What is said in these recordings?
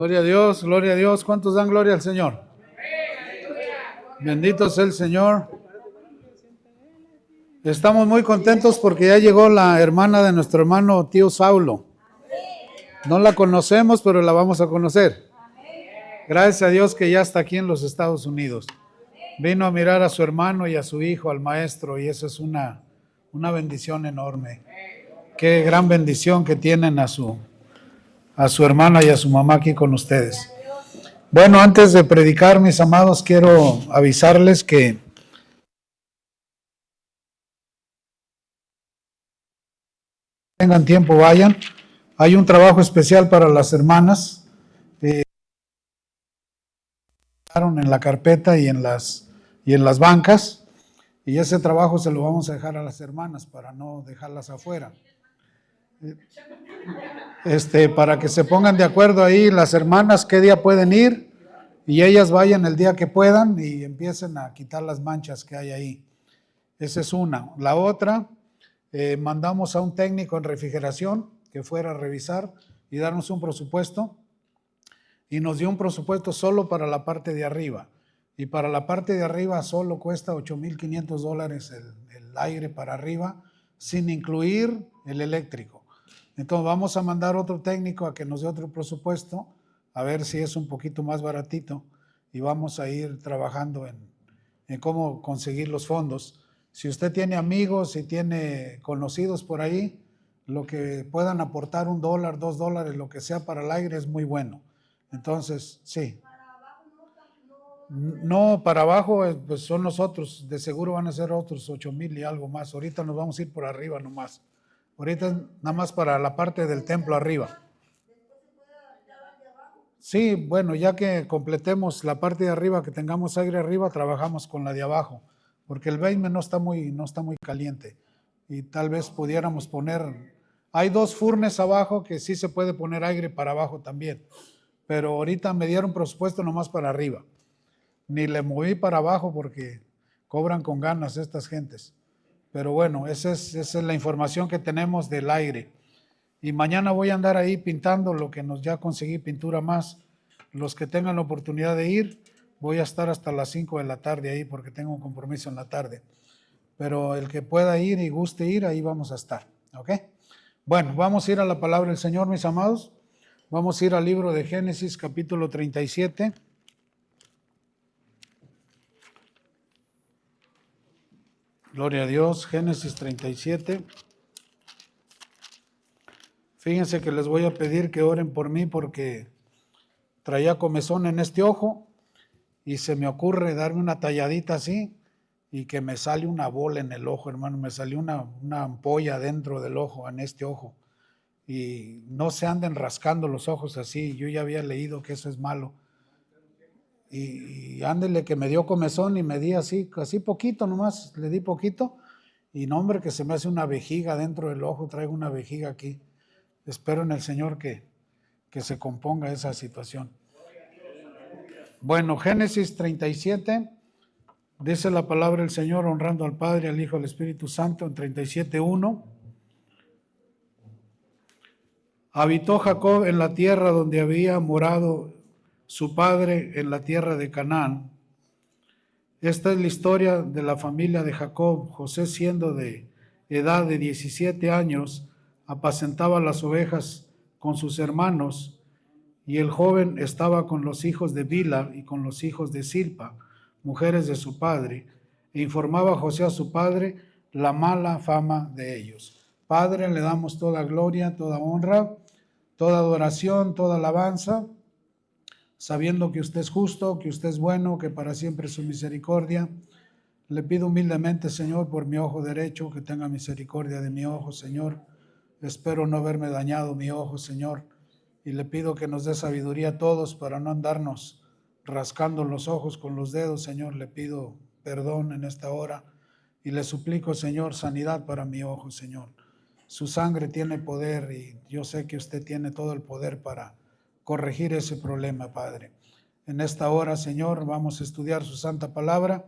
Gloria a Dios, gloria a Dios. ¿Cuántos dan gloria al Señor? Bendito sea el Señor. Estamos muy contentos porque ya llegó la hermana de nuestro hermano tío Saulo. No la conocemos, pero la vamos a conocer. Gracias a Dios que ya está aquí en los Estados Unidos. Vino a mirar a su hermano y a su hijo, al maestro, y eso es una bendición enorme. Qué gran bendición que tienen a su hermana y a su mamá aquí con ustedes. Bueno, antes de predicar, mis amados, quiero avisarles que tengan tiempo, vayan. Hay un trabajo especial para las hermanas. En la carpeta y en las bancas. Y ese trabajo se lo vamos a dejar a las hermanas para no dejarlas afuera. Para que se pongan de acuerdo ahí las hermanas qué día pueden ir y ellas vayan el día que puedan y empiecen a quitar las manchas que hay ahí. Esa es una. La otra, mandamos a un técnico en refrigeración que fuera a revisar y darnos un presupuesto, y nos dio un presupuesto solo para la parte de arriba, y para la parte de arriba solo cuesta $8,500 el aire para arriba, sin incluir el eléctrico. Entonces vamos a mandar otro técnico a que nos dé otro presupuesto, a ver si es un poquito más baratito, y vamos a ir trabajando en cómo conseguir los fondos. Si usted tiene amigos, si tiene conocidos por ahí, lo que puedan aportar $1, $2, lo que sea para el aire es muy bueno. Entonces, sí. No, para abajo pues son nosotros, de seguro van a ser otros 8,000 y algo más. Ahorita nos vamos a ir por arriba nomás. Ahorita nada más para la parte del templo arriba. Sí, bueno, ya que completemos la parte de arriba, que tengamos aire arriba, trabajamos con la de abajo, porque el basement no está muy caliente, y tal vez pudiéramos poner, hay 2 furnes abajo que sí se puede poner aire para abajo también, pero ahorita me dieron presupuesto nomás para arriba, ni le moví para abajo porque cobran con ganas estas gentes, pero bueno, esa es la información que tenemos del aire. Y mañana voy a andar ahí pintando lo que ya conseguí pintura más. Los que tengan la oportunidad de ir, voy a estar hasta las 5 de la tarde ahí porque tengo un compromiso en la tarde. Pero el que pueda ir y guste ir, ahí vamos a estar. ¿Ok? Bueno, vamos a ir a la palabra del Señor, mis amados. Vamos a ir al libro de Génesis, capítulo 37. Gloria a Dios, Génesis 37. Fíjense que les voy a pedir que oren por mí porque traía comezón en este ojo y se me ocurre darme una talladita así y que me sale una bola en el ojo, hermano. Me salió una ampolla dentro del ojo, en este ojo. Y no se anden rascando los ojos así. Yo ya había leído que eso es malo. Y ándele que me dio comezón y me di así poquito nomás, le di poquito. Y no, hombre, que se me hace una vejiga dentro del ojo, traigo una vejiga aquí. Espero en el Señor que se componga esa situación. Bueno, Génesis 37, dice la palabra del Señor, honrando al Padre, al Hijo, al Espíritu Santo, en 37:1. Habitó Jacob en la tierra donde había morado su padre, en la tierra de Canaán. Esta es la historia de la familia de Jacob. José, siendo de edad de 17 años, apacentaba las ovejas con sus hermanos, y el joven estaba con los hijos de Bila y con los hijos de Silpa, mujeres de su padre, e informaba a José a su padre la mala fama de ellos. Padre, le damos toda gloria, toda honra, toda adoración, toda alabanza, sabiendo que usted es justo, que usted es bueno, que para siempre es su misericordia. Le pido humildemente, Señor, por mi ojo derecho, que tenga misericordia de mi ojo, Señor. Espero no haberme dañado mi ojo, Señor. Y le pido que nos dé sabiduría a todos para no andarnos rascando los ojos con los dedos, Señor. Le pido perdón en esta hora y le suplico, Señor, sanidad para mi ojo, Señor. Su sangre tiene poder y yo sé que usted tiene todo el poder para corregir ese problema, Padre. En esta hora, Señor, vamos a estudiar su santa palabra,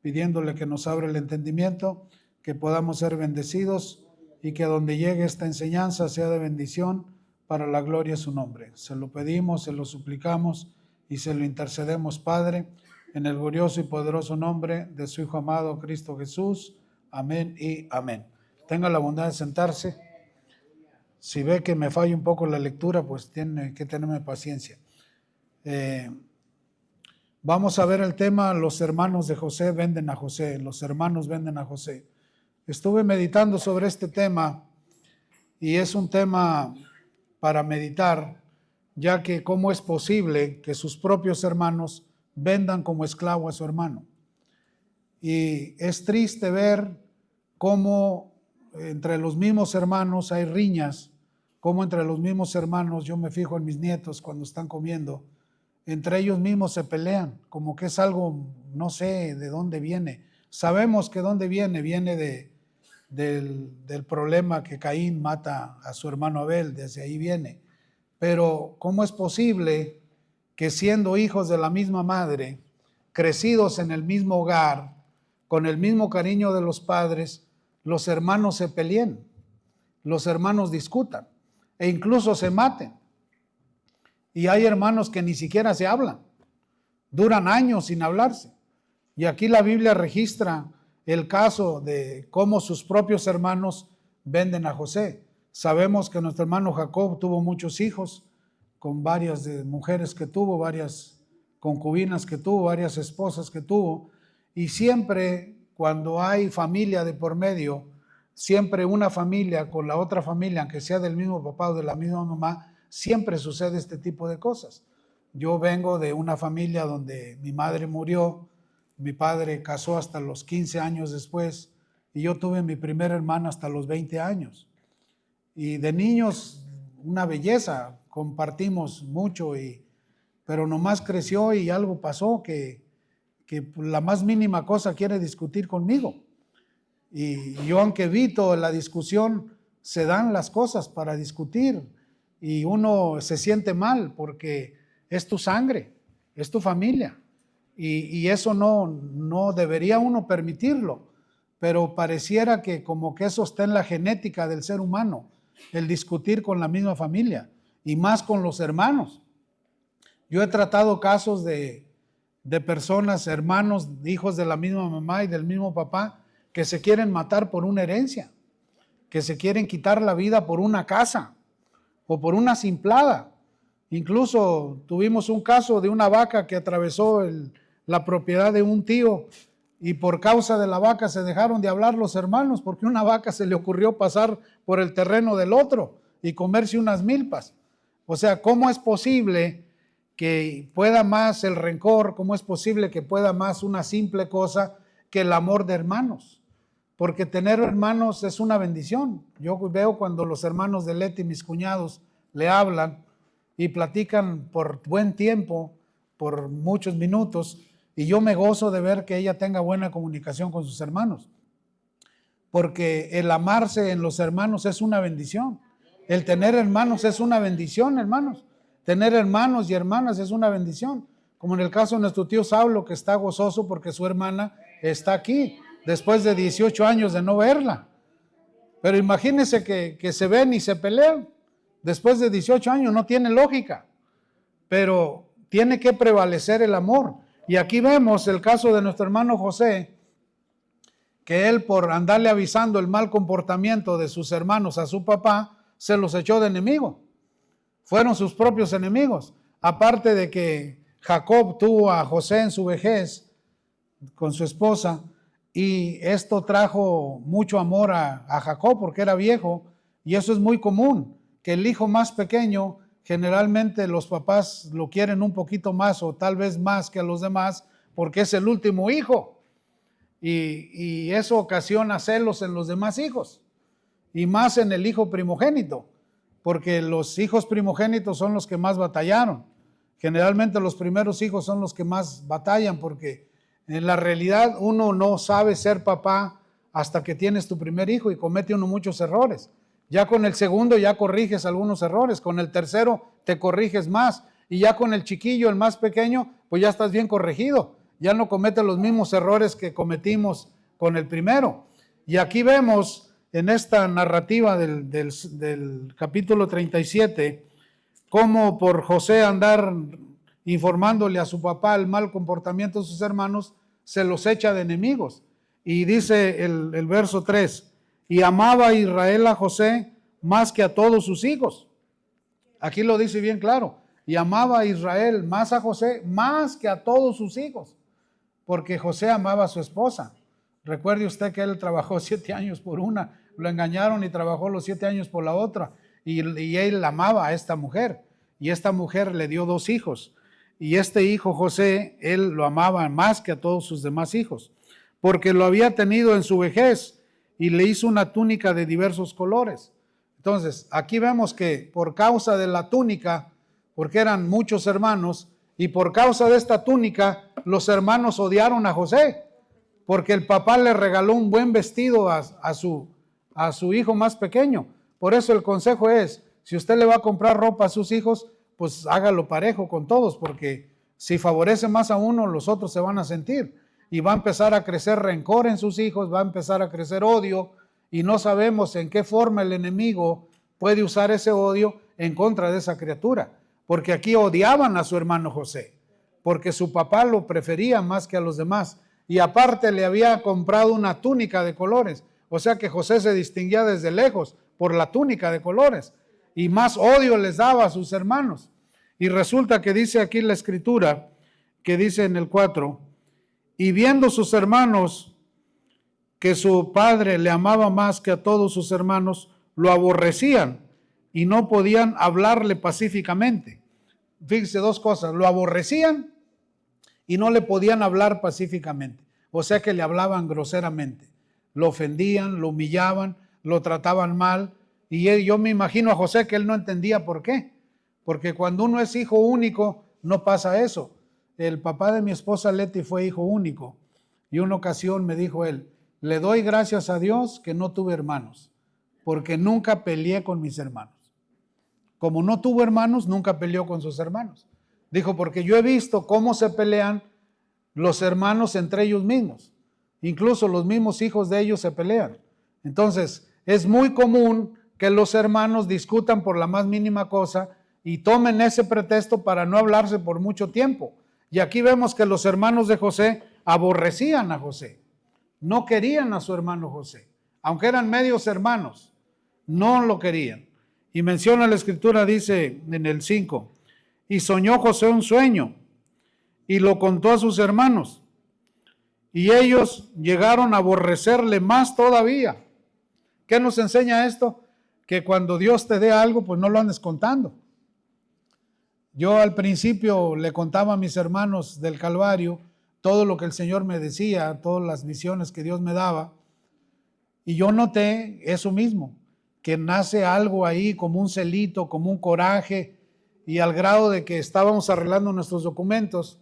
pidiéndole que nos abra el entendimiento, que podamos ser bendecidos y que a donde llegue esta enseñanza sea de bendición para la gloria de su nombre. Se lo pedimos, se lo suplicamos y se lo intercedemos, Padre, en el glorioso y poderoso nombre de su Hijo amado, Cristo Jesús. Amén y amén. Tenga la bondad de sentarse. Si ve que me falla un poco la lectura, pues tiene que tenerme paciencia. Vamos a ver el tema, los hermanos de José venden a José, los hermanos venden a José. Estuve meditando sobre este tema y es un tema para meditar, ya que cómo es posible que sus propios hermanos vendan como esclavo a su hermano. Y es triste ver cómo entre los mismos hermanos hay riñas, cómo entre los mismos hermanos, yo me fijo en mis nietos cuando están comiendo, entre ellos mismos se pelean, como que es algo, no sé de dónde viene. Sabemos que dónde viene del problema que Caín mata a su hermano Abel, desde ahí viene. Pero ¿cómo es posible que siendo hijos de la misma madre, crecidos en el mismo hogar, con el mismo cariño de los padres, los hermanos se peleen, los hermanos discutan e incluso se maten? Y hay hermanos que ni siquiera se hablan, duran años sin hablarse. Y aquí la Biblia registra el caso de cómo sus propios hermanos venden a José. Sabemos que nuestro hermano Jacob tuvo muchos hijos, con varias mujeres que tuvo, varias concubinas que tuvo, varias esposas que tuvo, y siempre cuando hay familia de por medio, siempre una familia con la otra familia, aunque sea del mismo papá o de la misma mamá, siempre sucede este tipo de cosas. Yo vengo de una familia donde mi madre murió, mi padre casó hasta los 15 años después y yo tuve mi primera hermana hasta los 20 años. Y de niños, una belleza, compartimos mucho, pero nomás creció y algo pasó que la más mínima cosa quiere discutir conmigo. Y yo, aunque evito la discusión, se dan las cosas para discutir y uno se siente mal porque es tu sangre, es tu familia. Y eso no debería uno permitirlo, pero pareciera que como que eso está en la genética del ser humano, el discutir con la misma familia y más con los hermanos. Yo he tratado casos de personas, hermanos, hijos de la misma mamá y del mismo papá, que se quieren matar por una herencia, que se quieren quitar la vida por una casa o por una simplada. Incluso tuvimos un caso de una vaca que atravesó la propiedad de un tío y por causa de la vaca se dejaron de hablar los hermanos porque una vaca se le ocurrió pasar por el terreno del otro y comerse unas milpas. O sea, ¿cómo es posible que pueda más el rencor? ¿Cómo es posible que pueda más una simple cosa que el amor de hermanos? Porque tener hermanos es una bendición. Yo veo cuando los hermanos de Leti, mis cuñados, le hablan y platican por buen tiempo, por muchos minutos, y yo me gozo de ver que ella tenga buena comunicación con sus hermanos. Porque el amarse en los hermanos es una bendición. El tener hermanos es una bendición, hermanos. Tener hermanos y hermanas es una bendición. Como en el caso de nuestro tío Saulo, que está gozoso porque su hermana está aquí, después de 18 años de no verla. Pero imagínense que se ven y se pelean. Después de 18 años no tiene lógica. Pero tiene que prevalecer el amor. Y aquí vemos el caso de nuestro hermano José, que él, por andarle avisando el mal comportamiento de sus hermanos a su papá, se los echó de enemigo. Fueron sus propios enemigos. Aparte de que Jacob tuvo a José en su vejez con su esposa, y esto trajo mucho amor a Jacob porque era viejo, y eso es muy común, que el hijo más pequeño, generalmente los papás lo quieren un poquito más o tal vez más que a los demás porque es el último hijo, y eso ocasiona celos en los demás hijos y más en el hijo primogénito, porque los hijos primogénitos son los que más batallaron. Generalmente los primeros hijos son los que más batallan porque en la realidad uno no sabe ser papá hasta que tienes tu primer hijo y comete uno muchos errores. Ya con el segundo ya corriges algunos errores, con el tercero te corriges más y ya con el chiquillo, el más pequeño, pues ya estás bien corregido. Ya no cometes los mismos errores que cometimos con el primero. Y aquí vemos en esta narrativa del capítulo 37 cómo por José andar informándole a su papá el mal comportamiento de sus hermanos, se los echa de enemigos. Y dice el verso 3, y amaba a Israel a José más que a todos sus hijos. Aquí lo dice bien claro, y amaba a Israel más a José más que a todos sus hijos, porque José amaba a su esposa. Recuerde usted que él trabajó 7 años por una, lo engañaron y trabajó los 7 años por la otra, y él amaba a esta mujer, y esta mujer le dio 2 hijos, y este hijo José, él lo amaba más que a todos sus demás hijos, porque lo había tenido en su vejez, y le hizo una túnica de diversos colores. Entonces, aquí vemos que por causa de la túnica, porque eran muchos hermanos, y por causa de esta túnica, los hermanos odiaron a José, porque el papá le regaló un buen vestido a su hijo más pequeño. Por eso el consejo es, si usted le va a comprar ropa a sus hijos, pues hágalo parejo con todos, porque si favorece más a uno, los otros se van a sentir. Y va a empezar a crecer rencor en sus hijos, va a empezar a crecer odio, y no sabemos en qué forma el enemigo puede usar ese odio en contra de esa criatura. Porque aquí odiaban a su hermano José, porque su papá lo prefería más que a los demás. Y aparte le había comprado una túnica de colores. O sea que José se distinguía desde lejos por la túnica de colores. Y más odio les daba a sus hermanos. Y resulta que dice aquí la escritura, que dice en el 4, y viendo sus hermanos que su padre le amaba más que a todos sus hermanos, lo aborrecían y no podían hablarle pacíficamente. Fíjense 2 cosas, lo aborrecían y no le podían hablar pacíficamente. O sea que le hablaban groseramente, lo ofendían, lo humillaban, lo trataban mal. Y yo me imagino a José que él no entendía por qué. Porque cuando uno es hijo único, no pasa eso. El papá de mi esposa Leti fue hijo único. Y una ocasión me dijo él, le doy gracias a Dios que no tuve hermanos, porque nunca peleé con mis hermanos. Como no tuvo hermanos, nunca peleó con sus hermanos. Dijo, porque yo he visto cómo se pelean los hermanos entre ellos mismos. Incluso los mismos hijos de ellos se pelean. Entonces, es muy común que los hermanos discutan por la más mínima cosa y tomen ese pretexto para no hablarse por mucho tiempo. Y aquí vemos que los hermanos de José aborrecían a José. No querían a su hermano José. Aunque eran medios hermanos, no lo querían. Y menciona la escritura, dice en el 5, y soñó José un sueño y lo contó a sus hermanos. Y ellos llegaron a aborrecerle más todavía. ¿Qué nos enseña esto? Que cuando Dios te dé algo, pues no lo andes contando. Yo al principio le contaba a mis hermanos del Calvario todo lo que el Señor me decía, todas las visiones que Dios me daba. Y yo noté eso mismo, que nace algo ahí como un celito, como un coraje, y al grado de que estábamos arreglando nuestros documentos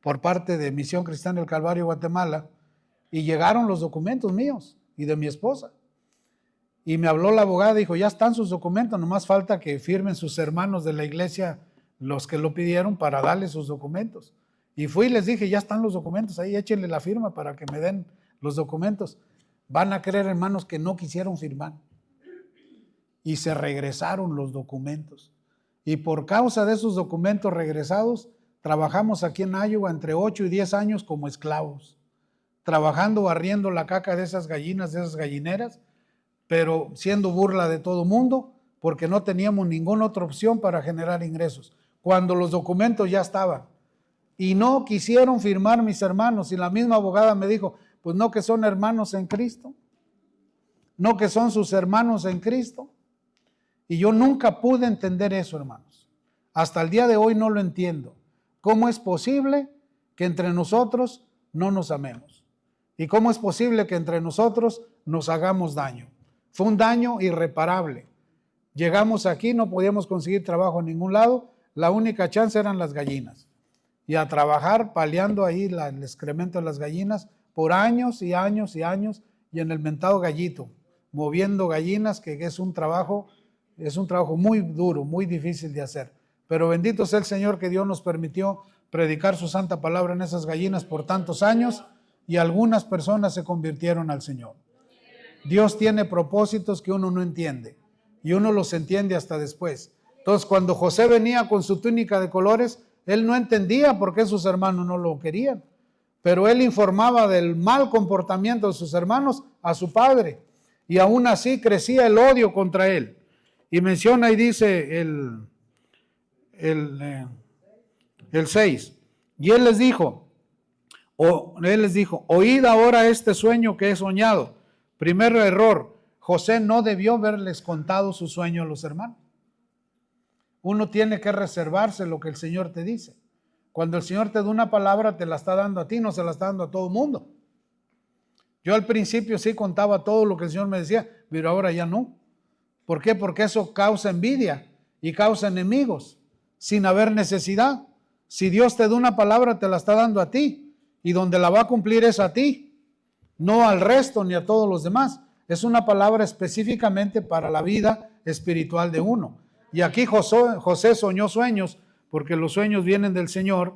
por parte de Misión Cristiana del Calvario, Guatemala, y llegaron los documentos míos y de mi esposa. Y me habló la abogada y dijo, ya están sus documentos, nomás falta que firmen sus hermanos de la iglesia, los que lo pidieron, para darles sus documentos. Y fui y les dije, ya están los documentos ahí, échenle la firma para que me den los documentos. Van a creer, hermanos, que no quisieron firmar. Y se regresaron los documentos. Y por causa de esos documentos regresados, trabajamos aquí en Iowa entre 8 y 10 años como esclavos, trabajando, barriendo la caca de esas gallinas, de esas gallineras, pero siendo burla de todo mundo, porque no teníamos ninguna otra opción para generar ingresos, cuando los documentos ya estaban. Y no quisieron firmar mis hermanos, y la misma abogada me dijo, pues no que son hermanos en Cristo, no que son sus hermanos en Cristo. Y yo nunca pude entender eso, hermanos. Hasta el día de hoy no lo entiendo. ¿Cómo es posible que entre nosotros no nos amemos? ¿Y cómo es posible que entre nosotros nos hagamos daño? Fue un daño irreparable. Llegamos aquí, no podíamos conseguir trabajo en ningún lado, la única chance eran las gallinas. Y a trabajar paliando ahí el excremento de las gallinas por años y años y años, y en el mentado gallito, moviendo gallinas, que es un trabajo muy duro, muy difícil de hacer. Pero bendito sea el Señor que Dios nos permitió predicar su santa palabra en esas gallinas por tantos años, y algunas personas se convirtieron al Señor. Dios tiene propósitos que uno no entiende, y uno los entiende hasta después. Entonces, cuando José venía con su túnica de colores, él no entendía por qué sus hermanos no lo querían. Pero él informaba del mal comportamiento de sus hermanos a su padre. Y aún así crecía el odio contra él. Y menciona y dice el 6. Y él les dijo, oíd ahora este sueño que he soñado. Primer error, José no debió haberles contado su sueño a los hermanos. Uno tiene que reservarse lo que el Señor te dice. Cuando el Señor te da una palabra, te la está dando a ti, no se la está dando a todo el mundo. Yo al principio sí contaba todo lo que el Señor me decía, pero ahora ya no. ¿Por qué? Porque eso causa envidia y causa enemigos, sin haber necesidad. Si Dios te da una palabra, te la está dando a ti, y donde la va a cumplir es a ti, no al resto ni a todos los demás. Es una palabra específicamente para la vida espiritual de uno. Y aquí José soñó sueños, porque los sueños vienen del Señor,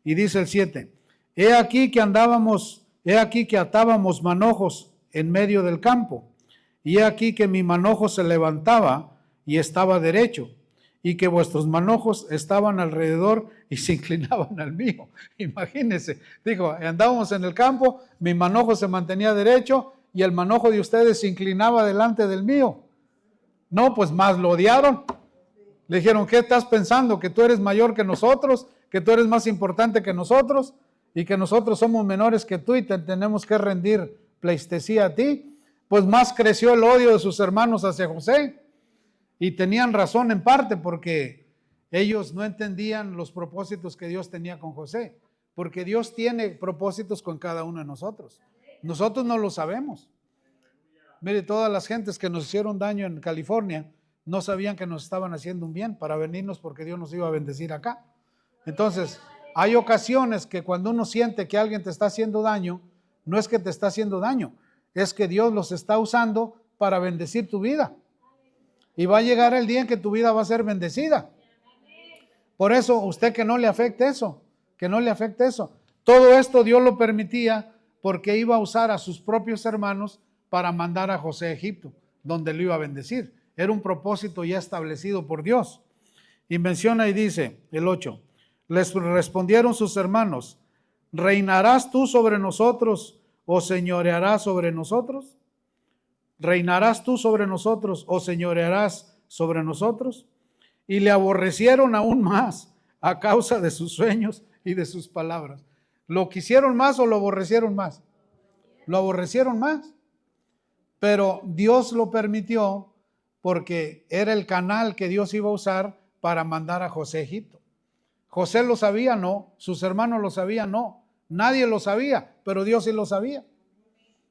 y dice el 7, he aquí que atábamos manojos en medio del campo, y he aquí que mi manojo se levantaba y estaba derecho, y que vuestros manojos estaban alrededor y se inclinaban al mío. Imagínense, dijo, andábamos en el campo, mi manojo se mantenía derecho y el manojo de ustedes se inclinaba delante del mío. No, pues más lo odiaron. Le dijeron, ¿qué estás pensando? ¿Que tú eres mayor que nosotros? ¿Que tú eres más importante que nosotros? ¿Y que nosotros somos menores que tú y te tenemos que rendir pleitesía a ti? Pues más creció el odio de sus hermanos hacia José. Y tenían razón en parte porque ellos no entendían los propósitos que Dios tenía con José. Porque Dios tiene propósitos con cada uno de nosotros. Nosotros no lo sabemos. Mire, todas las gentes que nos hicieron daño en California no sabían que nos estaban haciendo un bien para venirnos porque Dios nos iba a bendecir acá. Entonces, hay ocasiones que cuando uno siente que alguien te está haciendo daño, no es que te está haciendo daño, es que Dios los está usando para bendecir tu vida. Y va a llegar el día en que tu vida va a ser bendecida. Por eso, usted que no le afecte eso, que no le afecte eso. Todo esto Dios lo permitía porque iba a usar a sus propios hermanos para mandar a José a Egipto, donde lo iba a bendecir. Era un propósito ya establecido por Dios. Y menciona y dice, el 8, les respondieron sus hermanos, ¿reinarás tú sobre nosotros o señorearás sobre nosotros? ¿Reinarás tú sobre nosotros o señorearás sobre nosotros? Y le aborrecieron aún más a causa de sus sueños y de sus palabras. ¿Lo quisieron más o lo aborrecieron más? Lo aborrecieron más. Pero Dios lo permitió porque era el canal que Dios iba a usar para mandar a José a Egipto. José lo sabía, no. Sus hermanos lo sabían, no. Nadie lo sabía, pero Dios sí lo sabía.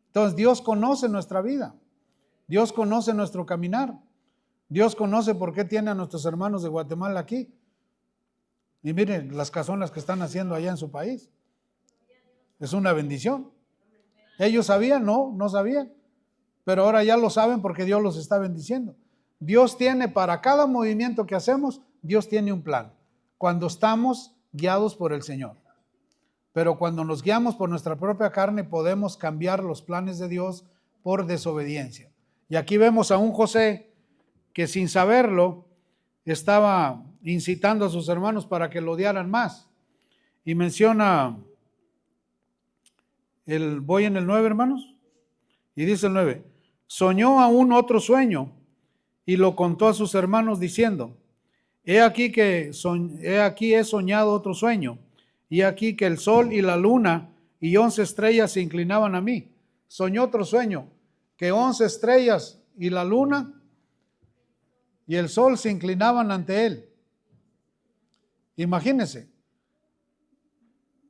Entonces Dios conoce nuestra vida. Dios conoce nuestro caminar. Dios conoce por qué tiene a nuestros hermanos de Guatemala aquí. Y miren las casonas que están haciendo allá en su país. Es una bendición. ¿Ellos sabían? No, no sabían. Pero ahora ya lo saben porque Dios los está bendiciendo. Dios tiene para cada movimiento que hacemos, Dios tiene un plan. Cuando estamos guiados por el Señor. Pero cuando nos guiamos por nuestra propia carne, podemos cambiar los planes de Dios por desobediencia. Y aquí vemos a un José que sin saberlo estaba incitando a sus hermanos para que lo odiaran más. Y menciona, voy en el 9, hermanos, y dice el 9, soñó aún otro sueño y lo contó a sus hermanos diciendo, he aquí he soñado otro sueño, y aquí que el sol y la luna y 11 estrellas se inclinaban a mí. Soñó otro sueño, que 11 estrellas y la luna y el sol se inclinaban ante él. Imagínense,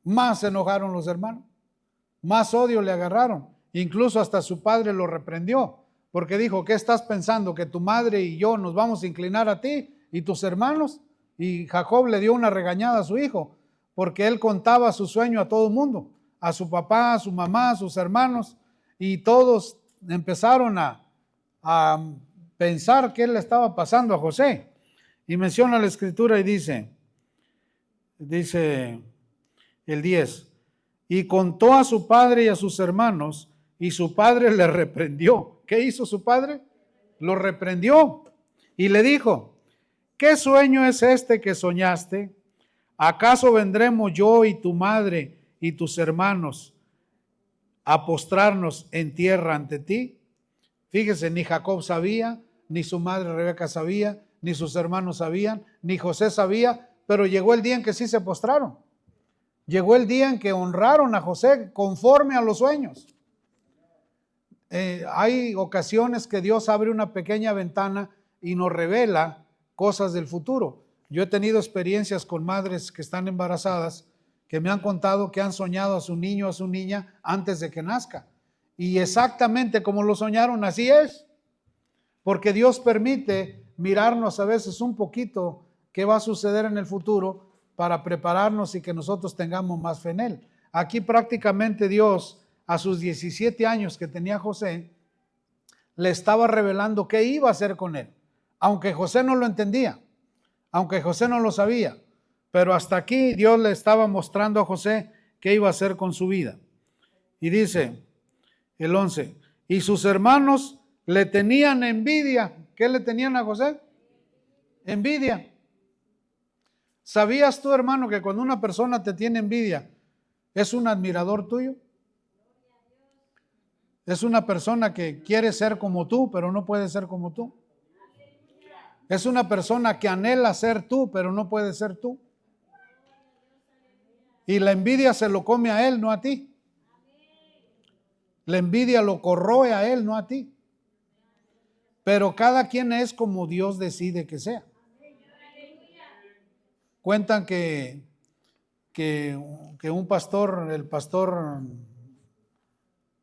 más se enojaron los hermanos, más odio le agarraron, incluso hasta su padre lo reprendió, porque dijo, ¿qué estás pensando? ¿Que tu madre y yo nos vamos a inclinar a ti y tus hermanos? Y Jacob le dio una regañada a su hijo, porque él contaba su sueño a todo el mundo, a su papá, a su mamá, a sus hermanos, y todos empezaron a pensar qué le estaba pasando a José. Y menciona la escritura y dice el 10, y contó a su padre y a sus hermanos, y su padre le reprendió. ¿Qué hizo su padre? Lo reprendió y le dijo, ¿qué sueño es este que soñaste? ¿Acaso vendremos yo y tu madre y tus hermanos a postrarnos en tierra ante ti? Fíjese, ni Jacob sabía, ni su madre Rebeca sabía, ni sus hermanos sabían, ni José sabía, pero llegó el día en que sí se postraron. Llegó el día en que honraron a José conforme a los sueños. Hay ocasiones que Dios abre una pequeña ventana y nos revela cosas del futuro. Yo he tenido experiencias con madres que están embarazadas que me han contado que han soñado a su niño o a su niña antes de que nazca. Y exactamente como lo soñaron, así es. Porque Dios permite mirarnos a veces un poquito qué va a suceder en el futuro para prepararnos y que nosotros tengamos más fe en Él. Aquí prácticamente Dios, a sus 17 años que tenía José, le estaba revelando qué iba a hacer con él. Aunque José no lo entendía, aunque José no lo sabía, pero hasta aquí Dios le estaba mostrando a José qué iba a hacer con su vida. Y dice el 11, y sus hermanos le tenían envidia. ¿Qué le tenían a José? Envidia. ¿Sabías tú, hermano, que cuando una persona te tiene envidia, es un admirador tuyo? Es una persona que quiere ser como tú, pero no puede ser como tú. Es una persona que anhela ser tú, pero no puede ser tú. Y la envidia se lo come a él, no a ti. La envidia lo corroe a él, no a ti. Pero cada quien es como Dios decide que sea. Cuentan que un pastor, el pastor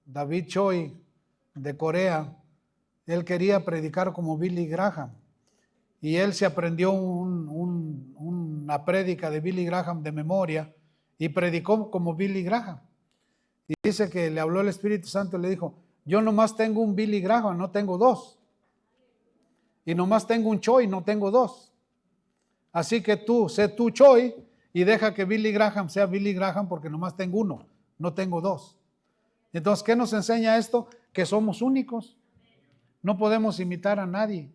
David Choi de Corea, él quería predicar como Billy Graham. Y él se aprendió una prédica de Billy Graham de memoria y predicó como Billy Graham. Y dice que le habló el Espíritu Santo y le dijo, yo nomás tengo un Billy Graham, no tengo dos. Y nomás tengo un Choi, no tengo dos. Así que tú, sé tú Choi y deja que Billy Graham sea Billy Graham porque nomás tengo uno, no tengo dos. Entonces, ¿qué nos enseña esto? Que somos únicos. No podemos imitar a nadie,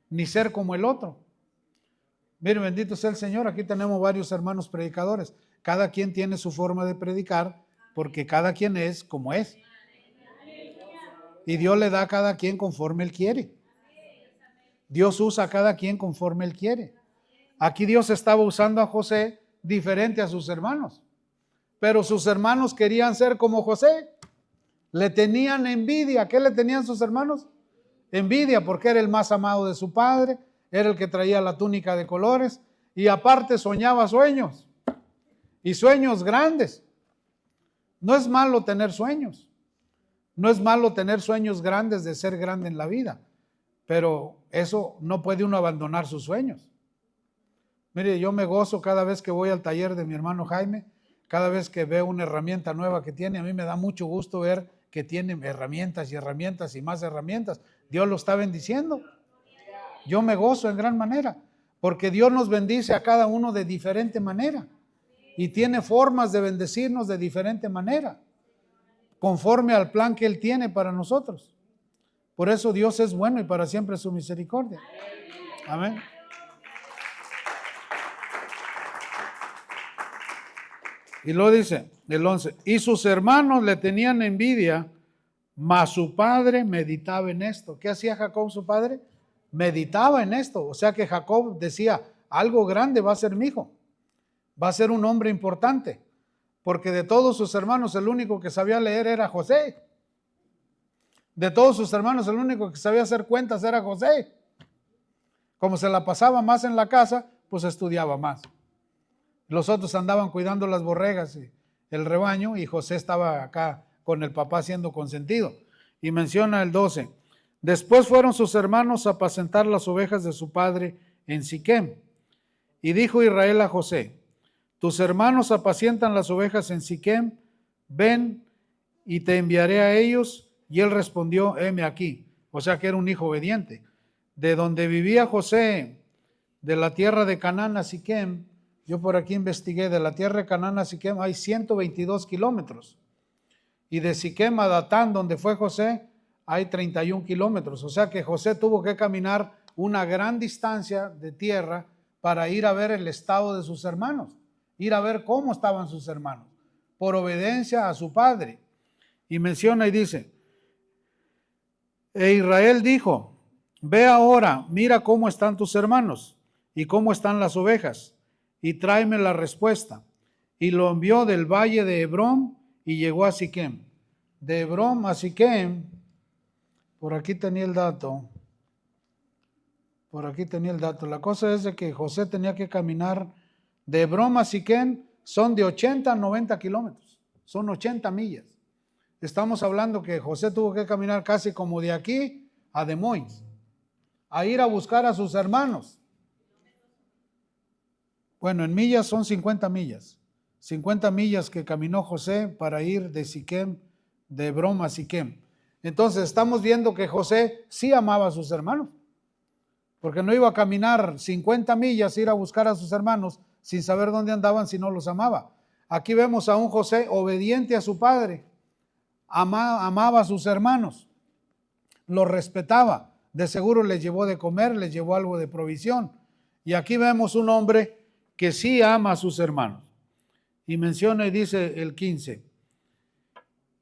ni ser como el otro. Miren, bendito sea el Señor, aquí tenemos varios hermanos predicadores. Cada quien tiene su forma de predicar porque cada quien es como es. Y Dios le da a cada quien conforme Él quiere. Dios usa a cada quien conforme Él quiere. Aquí Dios estaba usando a José diferente a sus hermanos. Pero sus hermanos querían ser como José. Le tenían envidia. ¿Qué le tenían sus hermanos? Envidia porque era el más amado de su padre, era el que traía la túnica de colores y aparte soñaba sueños y sueños grandes. No es malo tener sueños, no es malo tener sueños grandes de ser grande en la vida, pero eso no puede uno abandonar sus sueños. Mire, yo me gozo cada vez que voy al taller de mi hermano Jaime, cada vez que veo una herramienta nueva que tiene, a mí me da mucho gusto ver que tiene herramientas y herramientas y más herramientas. Dios lo está bendiciendo. Yo me gozo en gran manera, porque Dios nos bendice a cada uno de diferente manera y tiene formas de bendecirnos de diferente manera, conforme al plan que Él tiene para nosotros. Por eso Dios es bueno y para siempre su misericordia. Amén. Y lo dice el 11, y sus hermanos le tenían envidia, mas su padre meditaba en esto. ¿Qué hacía Jacob, su padre? Meditaba en esto. O sea que Jacob decía, algo grande va a ser mi hijo. Va a ser un hombre importante. Porque de todos sus hermanos, el único que sabía leer era José. De todos sus hermanos, el único que sabía hacer cuentas era José. Como se la pasaba más en la casa, pues estudiaba más. Los otros andaban cuidando las borregas y el rebaño y José estaba acá con el papá siendo consentido. Y menciona el 12. Después fueron sus hermanos a apacentar las ovejas de su padre en Siquem. Y dijo Israel a José, tus hermanos apacientan las ovejas en Siquem, ven y te enviaré a ellos. Y él respondió, heme aquí. O sea que era un hijo obediente. De donde vivía José, de la tierra de Canaán a Siquem, yo por aquí investigué, de la tierra de Canaán a Siquem hay 122 kilómetros. Y de Siquem a Datán, donde fue José, hay 31 kilómetros. O sea que José tuvo que caminar una gran distancia de tierra para ir a ver el estado de sus hermanos, ir a ver cómo estaban sus hermanos, por obediencia a su padre. Y menciona y dice, e Israel dijo, ve ahora, mira cómo están tus hermanos y cómo están las ovejas, y tráeme la respuesta. Y lo envió del valle de Hebrón y llegó a Siquem. De Hebrón a Siquem, por aquí tenía el dato. Por aquí tenía el dato. La cosa es de que José tenía que caminar de Hebrón a Siquem, son de 80 a 90 kilómetros. Son 80 millas. Estamos hablando que José tuvo que caminar casi como de aquí a Des Moines, a ir a buscar a sus hermanos. Bueno, en millas son 50 millas. 50 millas que caminó José para ir de Siquem, de Hebrón a Siquem. Entonces estamos viendo que José sí amaba a sus hermanos, porque no iba a caminar 50 millas, ir a buscar a sus hermanos sin saber dónde andaban si no los amaba. Aquí vemos a un José obediente a su padre, amaba a sus hermanos, los respetaba, de seguro les llevó de comer, les llevó algo de provisión. Y aquí vemos un hombre que sí ama a sus hermanos. Y menciona y dice el 15,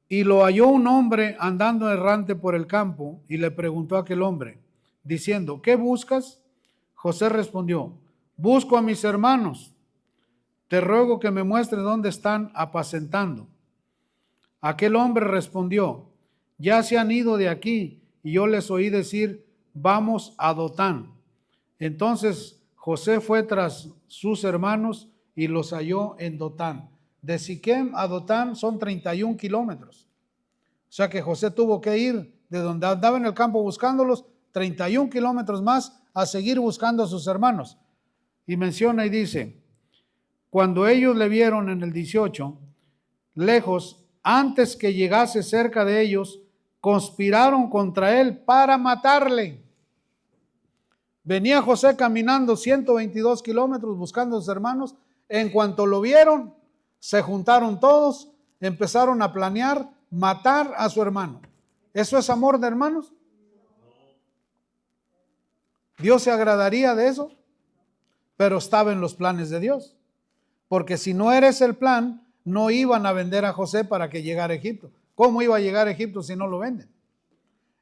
y lo halló un hombre andando errante por el campo y le preguntó a aquel hombre, diciendo, ¿qué buscas? José respondió, busco a mis hermanos, te ruego que me muestres dónde están apacentando. Aquel hombre respondió, ya se han ido de aquí y yo les oí decir, vamos a Dotán. Entonces José fue tras sus hermanos y los halló en Dotán. De Siquem a Dotán son 31 kilómetros. O sea que José tuvo que ir de donde andaba en el campo buscándolos, 31 kilómetros más a seguir buscando a sus hermanos. Y menciona y dice, cuando ellos le vieron en el 18, lejos, antes que llegase cerca de ellos, conspiraron contra él para matarle. Venía José caminando 122 kilómetros buscando a sus hermanos. En cuanto lo vieron, se juntaron todos, empezaron a planear matar a su hermano. ¿Eso es amor de hermanos? ¿Dios se agradaría de eso? Pero estaba en los planes de Dios. Porque si no eres el plan, no iban a vender a José para que llegara a Egipto. ¿Cómo iba a llegar a Egipto si no lo venden?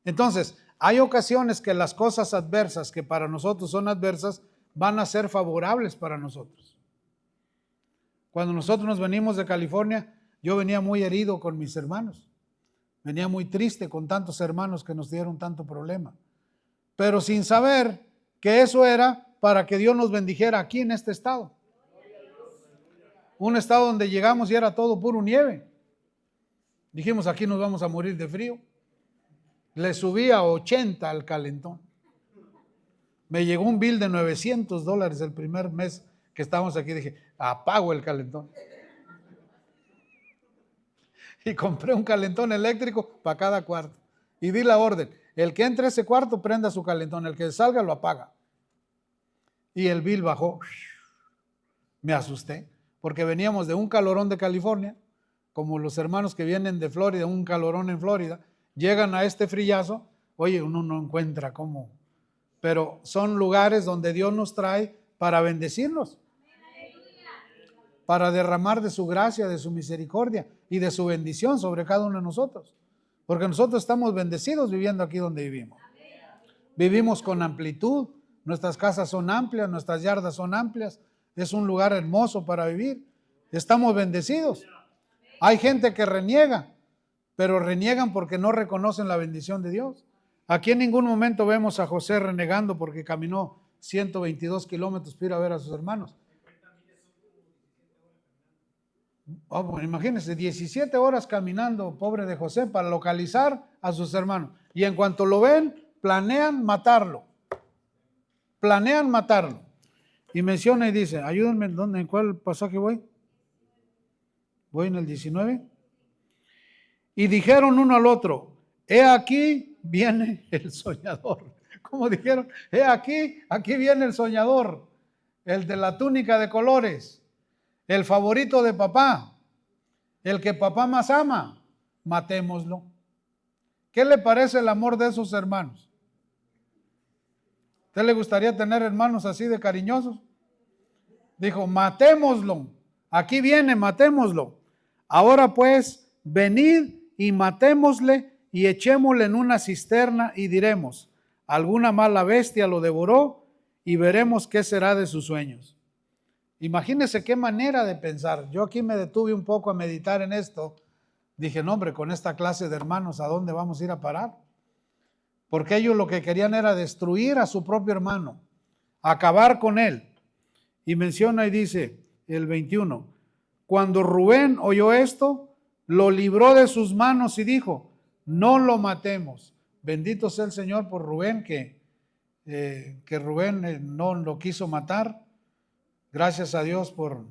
Entonces, hay ocasiones que las cosas adversas que para nosotros son adversas van a ser favorables para nosotros. Cuando nosotros nos venimos de California, yo venía muy herido con mis hermanos. Venía muy triste con tantos hermanos que nos dieron tanto problema. Pero sin saber que eso era para que Dios nos bendijera aquí en este estado. Un estado donde llegamos y era todo puro nieve. Dijimos, aquí nos vamos a morir de frío. Le subí a 80 al calentón. Me llegó un bill de $900 el primer mes que estábamos aquí. Dije, apago el calentón. Y compré un calentón eléctrico para cada cuarto. Y di la orden, el que entre a ese cuarto prenda su calentón, el que salga lo apaga. Y el bill bajó. Me asusté, porque veníamos de un calorón de California, como los hermanos que vienen de Florida, un calorón en Florida, llegan a este frillazo, oye, uno no encuentra cómo. Pero son lugares donde Dios nos trae para bendecirnos, para derramar de su gracia, de su misericordia y de su bendición sobre cada uno de nosotros. Porque nosotros estamos bendecidos viviendo aquí donde vivimos. Vivimos con amplitud, nuestras casas son amplias, nuestras yardas son amplias, es un lugar hermoso para vivir. Estamos bendecidos. Hay gente que reniega, pero reniegan porque no reconocen la bendición de Dios. Aquí en ningún momento vemos a José renegando porque caminó 122 kilómetros para ir a ver a sus hermanos. Oh, bueno, imagínense, 17 horas caminando, pobre de José, para localizar a sus hermanos. Y en cuanto lo ven, planean matarlo. Planean matarlo. Y menciona y dice, ayúdenme, ¿en cuál pasaje voy? Voy en el 19. Y dijeron uno al otro, he aquí viene el soñador. ¿Cómo dijeron? He aquí viene el soñador, el de la túnica de colores, el favorito de papá, el que papá más ama, matémoslo. ¿Qué le parece el amor de esos hermanos? ¿Usted le gustaría tener hermanos así de cariñosos? Dijo, matémoslo. Aquí viene, matémoslo. Ahora pues, venid y matémosle y echémosle en una cisterna y diremos, alguna mala bestia lo devoró y veremos qué será de sus sueños. Imagínense qué manera de pensar. Yo aquí me detuve un poco a meditar en esto. Dije, no hombre, con esta clase de hermanos, ¿a dónde vamos a ir a parar? Porque ellos lo que querían era destruir a su propio hermano, acabar con él. Y menciona y dice el 21, cuando Rubén oyó esto, lo libró de sus manos y dijo, no lo matemos. Bendito sea el Señor por Rubén, que Rubén no lo quiso matar. Gracias a Dios por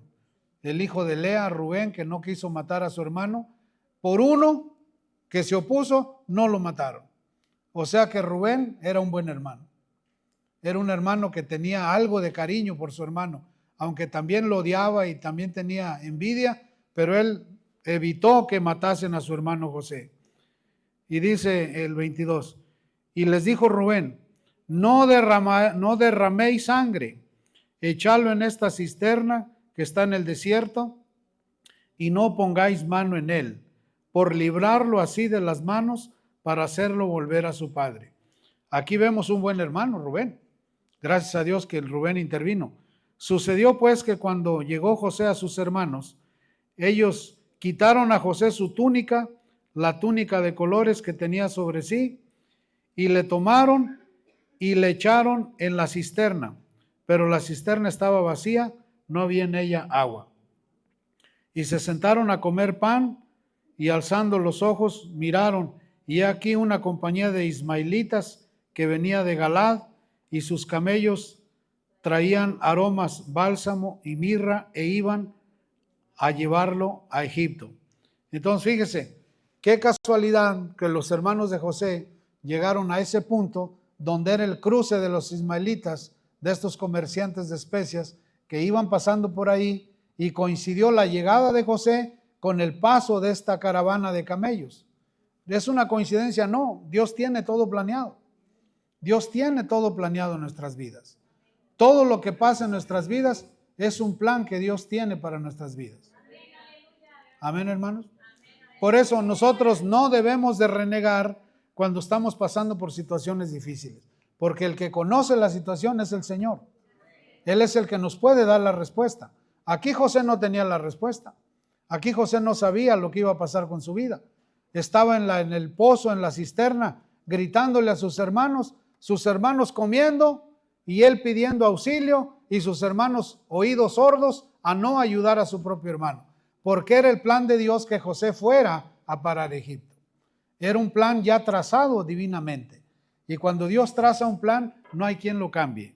el hijo de Lea, Rubén, que no quiso matar a su hermano. Por uno que se opuso, no lo mataron. O sea que Rubén era un buen hermano. Era un hermano que tenía algo de cariño por su hermano, aunque también lo odiaba y también tenía envidia, pero él evitó que matasen a su hermano José. Y dice el 22, y les dijo Rubén, no derraméis sangre, echadlo en esta cisterna que está en el desierto y no pongáis mano en él, por librarlo así de las manos para hacerlo volver a su padre. Aquí vemos un buen hermano, Rubén. Gracias a Dios que el Rubén intervino. Sucedió pues que cuando llegó José a sus hermanos, ellos quitaron a José su túnica, la túnica de colores que tenía sobre sí, y le tomaron y le echaron en la cisterna, pero la cisterna estaba vacía, no había en ella agua. Y se sentaron a comer pan, y alzando los ojos miraron, y aquí una compañía de ismaelitas que venía de Galad, y sus camellos traían aromas, bálsamo y mirra, e iban a llevarlo a Egipto. Entonces fíjese, qué casualidad que los hermanos de José llegaron a ese punto donde era el cruce de los ismaelitas, de estos comerciantes de especias que iban pasando por ahí, y coincidió la llegada de José con el paso de esta caravana de camellos. ¿Es una coincidencia? No, Dios tiene todo planeado. Dios tiene todo planeado en nuestras vidas. Todo lo que pasa en nuestras vidas es un plan que Dios tiene para nuestras vidas. Amén, hermanos. Por eso nosotros no debemos de renegar cuando estamos pasando por situaciones difíciles, porque el que conoce la situación es el Señor. Él es el que nos puede dar la respuesta. Aquí José no tenía la respuesta. Aquí José no sabía lo que iba a pasar con su vida. Estaba en el pozo, en la cisterna, gritándole a sus hermanos comiendo y él pidiendo auxilio, y sus hermanos oídos sordos a no ayudar a su propio hermano, porque era el plan de Dios que José fuera a parar Egipto. Era un plan ya trazado divinamente, y cuando Dios traza un plan, no hay quien lo cambie.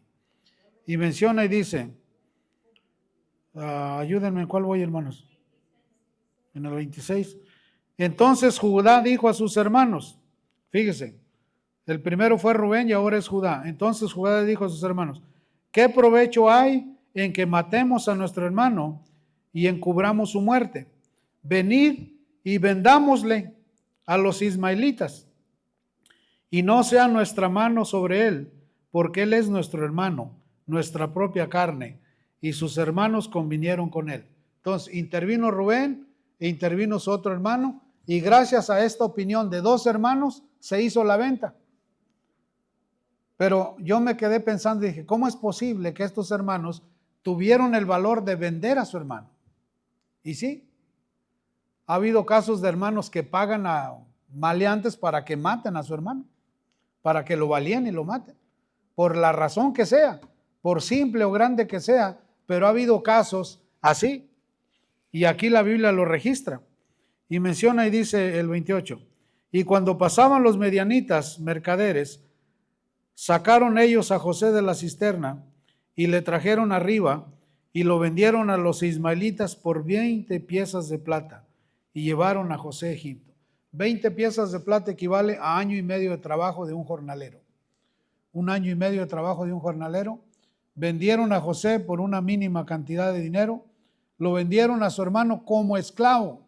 Y menciona y dice, ayúdenme, ¿en cuál voy, hermanos? En el 26. Entonces Judá dijo a sus hermanos, fíjese, el primero fue Rubén y ahora es Judá. Entonces Judá dijo a sus hermanos, ¿qué provecho hay en que matemos a nuestro hermano y encubramos su muerte? Venid y vendámosle a los ismaelitas, y no sea nuestra mano sobre él, porque él es nuestro hermano, nuestra propia carne. Y sus hermanos convinieron con él. Entonces intervino Rubén e intervino su otro hermano, y gracias a esta opinión de dos hermanos se hizo la venta. Pero yo me quedé pensando y dije, ¿cómo es posible que estos hermanos tuvieron el valor de vender a su hermano? Y sí, ha habido casos de hermanos que pagan a maleantes para que maten a su hermano, para que lo valíen y lo maten, por la razón que sea, por simple o grande que sea, pero ha habido casos así. Y aquí la Biblia lo registra. Y menciona y dice el 28, y cuando pasaban los medianitas, mercaderes, sacaron ellos a José de la cisterna y le trajeron arriba y lo vendieron a los ismaelitas por 20 piezas de plata y llevaron a José a Egipto. 20 piezas de plata equivale a año y medio de trabajo de un jornalero. Un año y medio de trabajo de un jornalero. Vendieron a José por una mínima cantidad de dinero. Lo vendieron a su hermano como esclavo.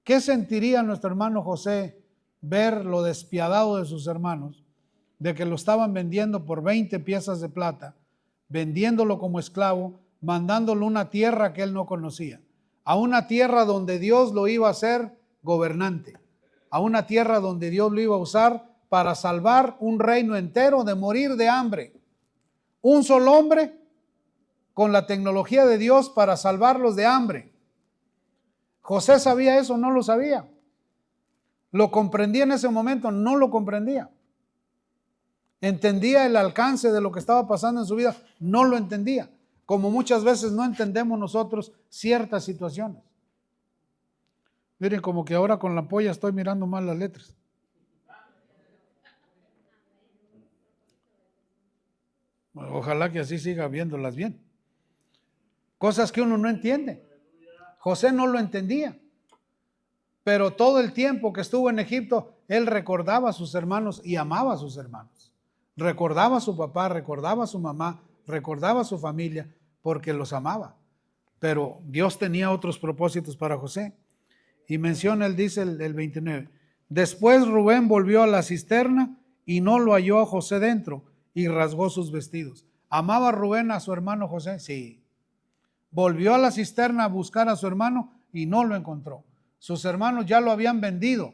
¿Qué sentiría nuestro hermano José ver lo despiadado de sus hermanos? de que lo estaban vendiendo por 20 piezas de plata, vendiéndolo como esclavo, mandándolo a una tierra que él no conocía, a una tierra donde Dios lo iba a hacer gobernante, a una tierra donde Dios lo iba a usar para salvar un reino entero de morir de hambre. Un solo hombre con la tecnología de Dios para salvarlos de hambre. José sabía eso, no lo sabía. Lo comprendía en ese momento, no lo comprendía. Entendía el alcance de lo que estaba pasando en su vida, no lo entendía. Como muchas veces no entendemos nosotros ciertas situaciones. Miren, como que ahora con la ampolla estoy mirando mal las letras. Ojalá que así siga viéndolas bien. Cosas que uno no entiende. José no lo entendía. Pero todo el tiempo que estuvo en Egipto, él recordaba a sus hermanos y amaba a sus hermanos. Recordaba a su papá, recordaba a su mamá, recordaba a su familia, porque los amaba. Pero Dios tenía otros propósitos para José. Y menciona, él dice el 29, después Rubén volvió a la cisterna y no lo halló a José dentro y rasgó sus vestidos. ¿Amaba Rubén a su hermano José? Sí. Volvió a la cisterna a buscar a su hermano y no lo encontró. Sus hermanos ya lo habían vendido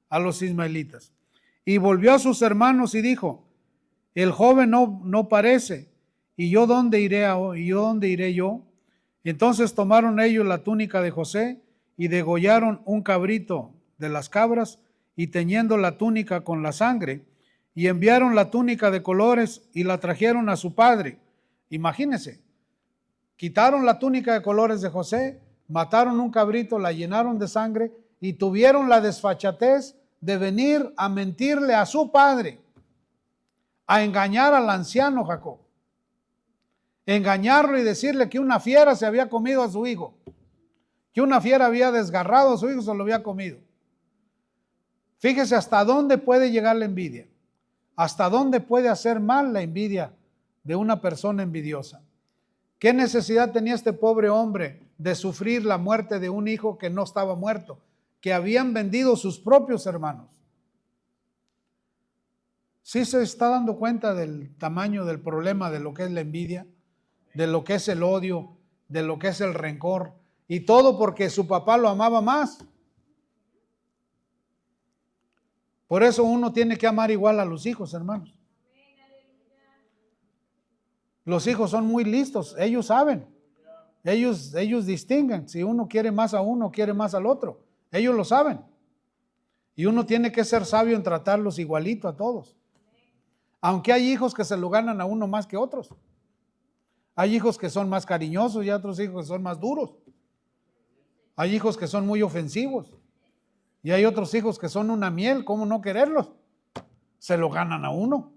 a los ismaelitas. Y volvió a sus hermanos y dijo, el joven no parece, ¿y yo dónde iré? ¿Y yo dónde iré yo? Entonces tomaron ellos la túnica de José y degollaron un cabrito de las cabras y teñiendo la túnica con la sangre, y enviaron la túnica de colores y la trajeron a su padre. Imagínense, quitaron la túnica de colores de José, mataron un cabrito, la llenaron de sangre y tuvieron la desfachatez de venir a mentirle a su padre, a engañar al anciano Jacob, engañarlo y decirle que una fiera se había comido a su hijo, que una fiera había desgarrado a su hijo y se lo había comido. Fíjese hasta dónde puede llegar la envidia, hasta dónde puede hacer mal la envidia de una persona envidiosa. ¿Qué necesidad tenía este pobre hombre de sufrir la muerte de un hijo que no estaba muerto, que habían vendido sus propios hermanos? ¿Sí se está dando cuenta del tamaño del problema de lo que es la envidia, de lo que es el odio, de lo que es el rencor? Y todo porque su papá lo amaba más. Por eso uno tiene que amar igual a los hijos, hermanos. Los hijos son muy listos, ellos saben, ellos distinguen si uno quiere más a uno, quiere más al otro, ellos lo saben. Y uno tiene que ser sabio en tratarlos igualito a todos. Aunque hay hijos que se lo ganan a uno más que otros. Hay hijos que son más cariñosos y otros hijos que son más duros. Hay hijos que son muy ofensivos. Y hay otros hijos que son una miel, ¿cómo no quererlos? Se lo ganan a uno.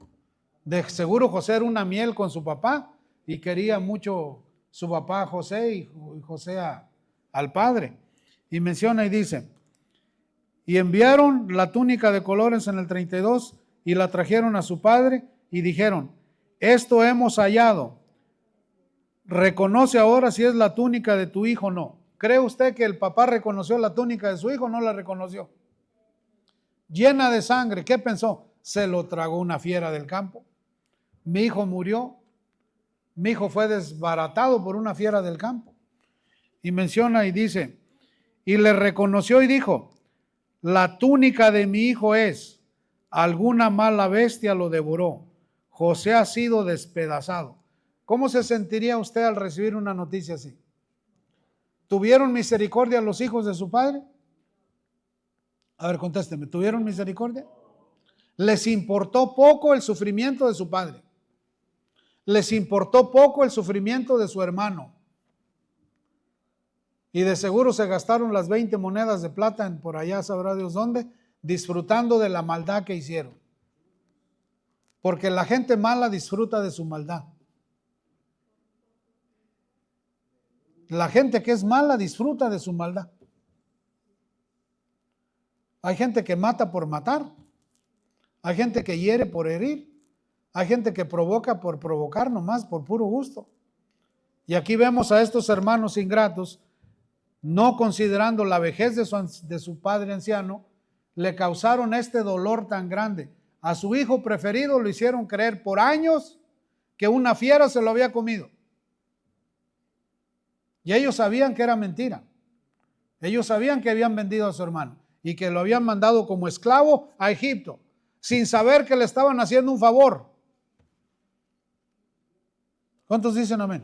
De seguro José era una miel con su papá y quería mucho su papá a José y José al padre. Y menciona y dice, y enviaron la túnica de colores en el 32 y la trajeron a su padre y dijeron, esto hemos hallado, reconoce ahora si es la túnica de tu hijo o no. ¿Cree usted que el papá reconoció la túnica de su hijo o no la reconoció? Llena de sangre, ¿qué pensó? Se lo tragó una fiera del campo. Mi hijo murió, mi hijo fue desbaratado por una fiera del campo. Y menciona y dice, y le reconoció y dijo, la túnica de mi hijo es, alguna mala bestia lo devoró, José ha sido despedazado. ¿Cómo se sentiría usted al recibir una noticia así? ¿Tuvieron misericordia los hijos de su padre? A ver, contésteme, ¿tuvieron misericordia? Les importó poco el sufrimiento de su padre. Les importó poco el sufrimiento de su hermano. Y de seguro se gastaron las 20 monedas de plata en por allá, sabrá Dios dónde, disfrutando de la maldad que hicieron. Porque la gente mala disfruta de su maldad. La gente que es mala disfruta de su maldad. Hay gente que mata por matar. Hay gente que hiere por herir. Hay gente que provoca por provocar nomás, por puro gusto. Y aquí vemos a estos hermanos ingratos, no considerando la vejez de su padre anciano, le causaron este dolor tan grande a su hijo preferido lo hicieron creer por años que una fiera se lo había comido. Y ellos sabían que era mentira. Ellos sabían que habían vendido a su hermano y que lo habían mandado como esclavo a Egipto, sin saber que le estaban haciendo un favor. ¿Cuántos dicen amén?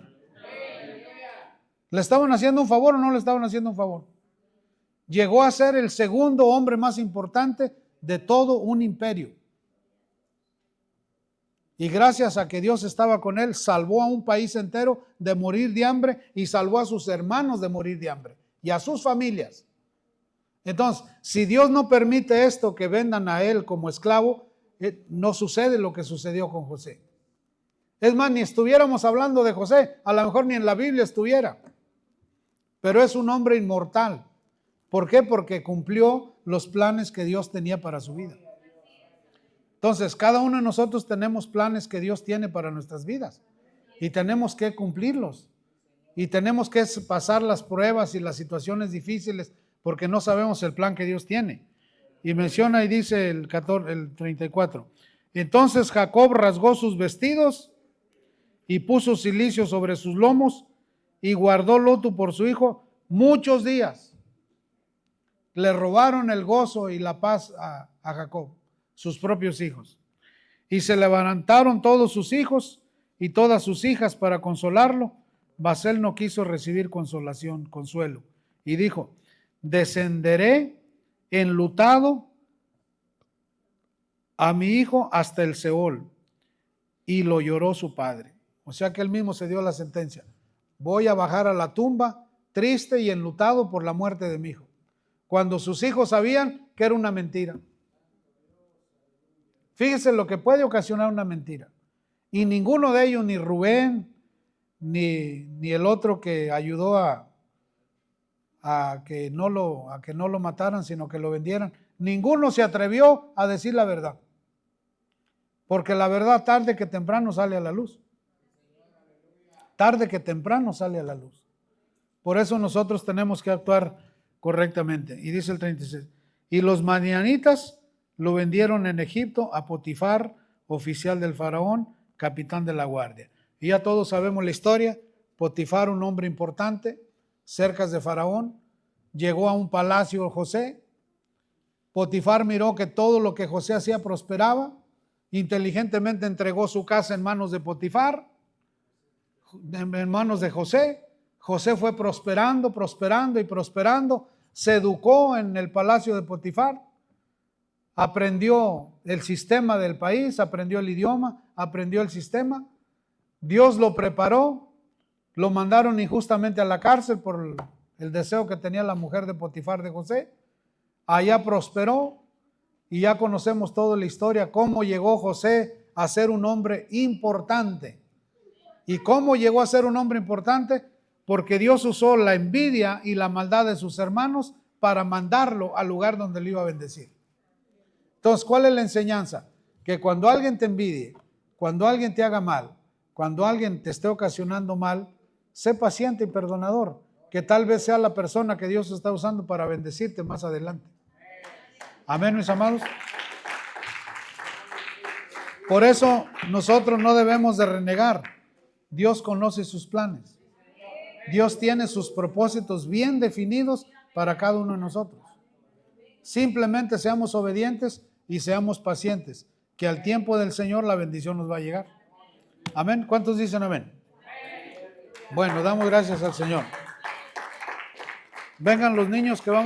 ¿Le estaban haciendo un favor o no le estaban haciendo un favor? Llegó a ser el segundo hombre más importante de todo un imperio. Y gracias a que Dios estaba con él, salvó a un país entero de morir de hambre y salvó a sus hermanos de morir de hambre y a sus familias. Entonces, si Dios no permite esto, que vendan a él como esclavo, no sucede lo que sucedió con José. Es más, ni estuviéramos hablando de José, a lo mejor ni en la Biblia estuviera. Pero es un hombre inmortal. ¿Por qué? Porque cumplió los planes que Dios tenía para su vida. Entonces, cada uno de nosotros tenemos planes que Dios tiene para nuestras vidas y tenemos que cumplirlos y tenemos que pasar las pruebas y las situaciones difíciles porque no sabemos el plan que Dios tiene. Y menciona y dice el 34. Entonces Jacob rasgó sus vestidos y puso cilicio sobre sus lomos y guardó luto por su hijo muchos días. Le robaron el gozo y la paz a Jacob, sus propios hijos. Y se levantaron todos sus hijos y todas sus hijas para consolarlo, mas él no quiso recibir consuelo. Y dijo, descenderé enlutado a mi hijo hasta el Seol. Y lo lloró su padre. O sea que él mismo se dio la sentencia. Voy a bajar a la tumba triste y enlutado por la muerte de mi hijo. Cuando sus hijos sabían que era una mentira. Fíjese lo que puede ocasionar una mentira. Y ninguno de ellos, ni Rubén, ni el otro que ayudó a que no lo mataran, sino que lo vendieran, ninguno se atrevió a decir la verdad. Porque la verdad tarde que temprano sale a la luz. Tarde que temprano sale a la luz. Por eso nosotros tenemos que actuar correctamente. Y dice el 36. Y los madianitas lo vendieron en Egipto a Potifar, oficial del faraón, capitán de la guardia. Y ya todos sabemos la historia. Potifar, un hombre importante, cerca de faraón, llegó a un palacio José. Potifar miró que todo lo que José hacía prosperaba. Inteligentemente entregó su casa en manos de Potifar, en manos de José. José fue prosperando y prosperando. Se educó en el palacio de Potifar. Aprendió el sistema del país, aprendió el idioma, aprendió el sistema. Dios lo preparó. Lo mandaron injustamente a la cárcel por el deseo que tenía la mujer de Potifar de José. Allá prosperó. Y ya conocemos toda la historia, cómo llegó José a ser un hombre importante. ¿Y cómo llegó a ser un hombre importante? Porque Dios usó la envidia y la maldad de sus hermanos para mandarlo al lugar donde le iba a bendecir. Entonces, ¿cuál es la enseñanza? Que cuando alguien te envidie, cuando alguien te haga mal, cuando alguien te esté ocasionando mal, sé paciente y perdonador, que tal vez sea la persona que Dios está usando para bendecirte más adelante. Amén, mis amados. Por eso nosotros no debemos de renegar. Dios conoce sus planes. Dios tiene sus propósitos bien definidos para cada uno de nosotros. Simplemente seamos obedientes y seamos pacientes, que al tiempo del Señor la bendición nos va a llegar. Amén. ¿Cuántos dicen amén? Bueno, damos gracias al Señor. Vengan los niños que vamos.